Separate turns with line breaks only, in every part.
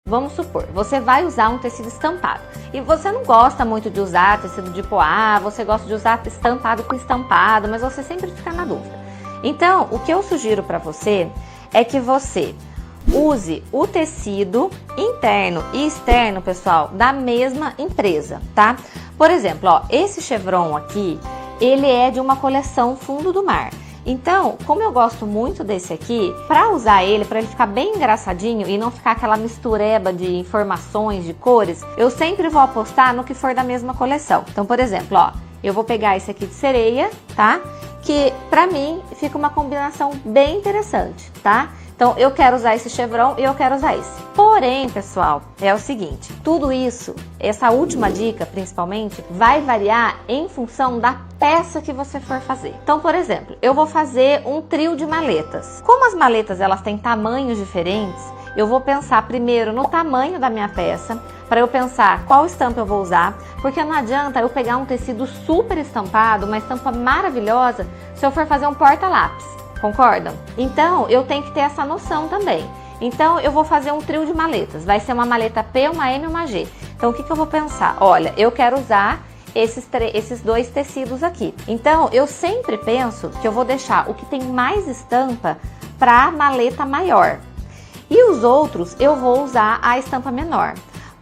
Vamos supor, você vai usar um tecido estampado e você não gosta muito de usar tecido de poá, você gosta de usar estampado com estampado, mas você sempre fica na dúvida. Então, o que eu sugiro para você é que você use o tecido interno e externo, pessoal, da mesma empresa, tá? Por exemplo, ó, esse chevron aqui, ele é de uma coleção Fundo do Mar. Então, como eu gosto muito desse aqui, para usar ele, para ele ficar bem engraçadinho e não ficar aquela mistureba de informações, de cores, eu sempre vou apostar no que for da mesma coleção. Então, por exemplo, ó, eu vou pegar esse aqui de sereia, tá? Que pra mim fica uma combinação bem interessante, tá? Então, eu quero usar esse chevron e eu quero usar esse. Porém, pessoal, é o seguinte, tudo isso, essa última dica principalmente, vai variar em função da peça que você for fazer. Então, por exemplo, eu vou fazer um trio de maletas. Como as maletas elas têm tamanhos diferentes, eu vou pensar primeiro no tamanho da minha peça, para eu pensar qual estampa eu vou usar, porque não adianta eu pegar um tecido super estampado, uma estampa maravilhosa, se eu for fazer um porta-lápis. Concordam? Então, eu tenho que ter essa noção também. Então, eu vou fazer um trio de maletas. Vai ser uma maleta P, uma M e uma G. Então, o que eu vou pensar? Olha, eu quero usar esses dois tecidos aqui. Então, eu sempre penso que eu vou deixar o que tem mais estampa para a maleta maior. E os outros, eu vou usar a estampa menor.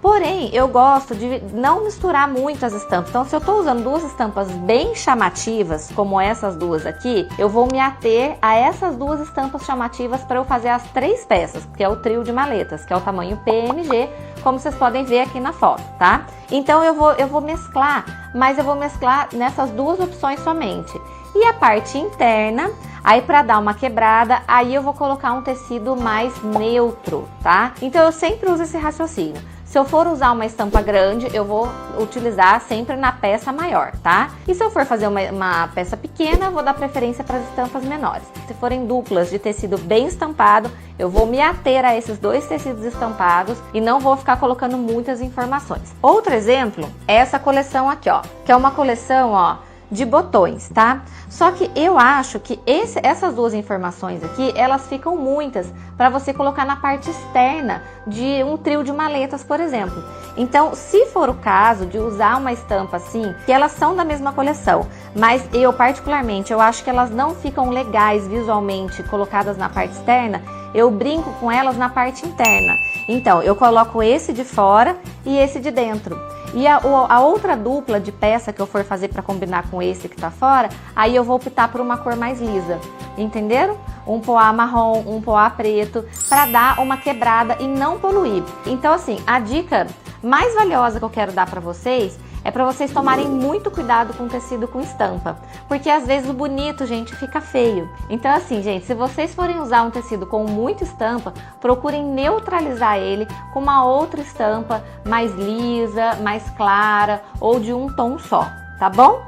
Porém, eu gosto de não misturar muito as estampas. Então, se eu estou usando duas estampas bem chamativas, como essas duas aqui, eu vou me ater a essas duas estampas chamativas para eu fazer as três peças, que é o trio de maletas, que é o tamanho PMG, como vocês podem ver aqui na foto, tá? Então, eu vou mesclar, mas eu vou mesclar nessas duas opções somente. E a parte interna, aí para dar uma quebrada, aí eu vou colocar um tecido mais neutro, tá? Então, eu sempre uso esse raciocínio. Se eu for usar uma estampa grande, eu vou utilizar sempre na peça maior, tá? E se eu for fazer uma peça pequena, eu vou dar preferência para as estampas menores. Se forem duplas de tecido bem estampado, eu vou me ater a esses dois tecidos estampados e não vou ficar colocando muitas informações. Outro exemplo é essa coleção aqui, ó, que é uma coleção, ó, de botões, tá? Só que eu acho que essas duas informações aqui, elas ficam muitas para você colocar na parte externa de um trio de maletas, por exemplo. Então, se for o caso de usar uma estampa assim, que elas são da mesma coleção, mas eu particularmente, eu acho que elas não ficam legais visualmente colocadas na parte externa, eu brinco com elas na parte interna. Então, eu coloco esse de fora e esse de dentro. E a outra dupla de peça que eu for fazer para combinar com esse que tá fora, aí eu vou optar por uma cor mais lisa, entenderam? Um poá marrom, um poá preto, para dar uma quebrada e não poluir. Então assim, a dica mais valiosa que eu quero dar para vocês é para vocês tomarem muito cuidado com tecido com estampa, porque às vezes o bonito, gente, fica feio. Então assim, gente, se vocês forem usar um tecido com muita estampa, procurem neutralizar ele com uma outra estampa mais lisa, mais clara ou de um tom só, tá bom?